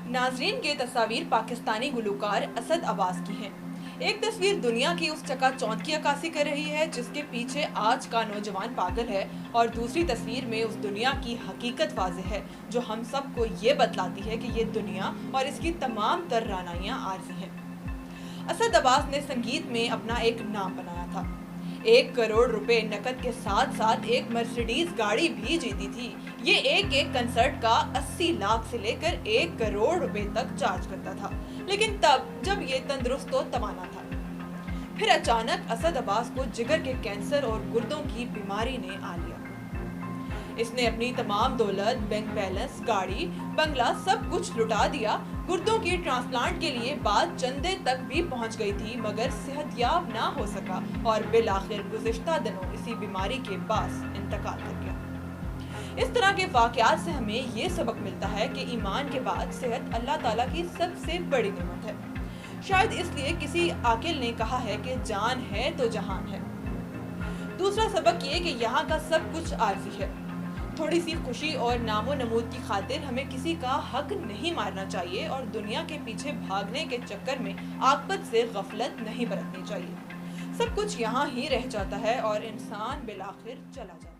नाजरीन, ये तस्वीर पाकिस्तानी गुलकार असद अब्बास की है। एक तस्वीर दुनिया की उस चकाचौंध की अक्कासी कर रही है जिसके पीछे आज का नौजवान पागल है, और दूसरी तस्वीर में उस दुनिया की हकीकत वाज़ेह है जो हम सबको ये बतलाती है कि ये दुनिया और इसकी तमाम तर रानाइयाँ आरज़ी हैं। असद अब्बास ने संगीत में अपना एक नाम बनाया था। 1 करोड़ रुपए नकद के साथ साथ एक मर्सिडीज गाड़ी भी जीती थी। ये एक कंसर्ट का 80 लाख से लेकर 1 करोड़ रुपए तक चार्ज करता था, लेकिन तब जब ये तंदुरुस्त तो तवाना था। फिर अचानक असद अब्बास को जिगर के कैंसर और गुर्दों की बीमारी ने आ लिया। इसने अपनी तमाम दौलत, बैंक बैलेंस, गाड़ी, बंगला सब कुछ लुटा दिया। गुर्दों की ट्रांसप्लांट के लिए बात चंदे तक भी पहुंच गई थी, मगर सेहतयाब ना हो सका और बिलाखिर गुज़िश्ता दिनों इसी बीमारी के पास इंतकाल कर गया। इस तरह के वाक़यात से हमें ये सबक मिलता है कि ईमान के बाद सेहत अल्लाह ताला की सबसे बड़ी नेमत है। शायद इसलिए किसी आकिल ने कहा है कि जान है तो जहान है। दूसरा सबक ये कि यहाँ का सब कुछ आर्जी है। थोड़ी सी खुशी और नामो नमूद की खातिर हमें किसी का हक नहीं मारना चाहिए और दुनिया के पीछे भागने के चक्कर में आकबत से गफलत नहीं बरतनी चाहिए। सब कुछ यहाँ ही रह जाता है और इंसान बिलाखिर चला जाता है।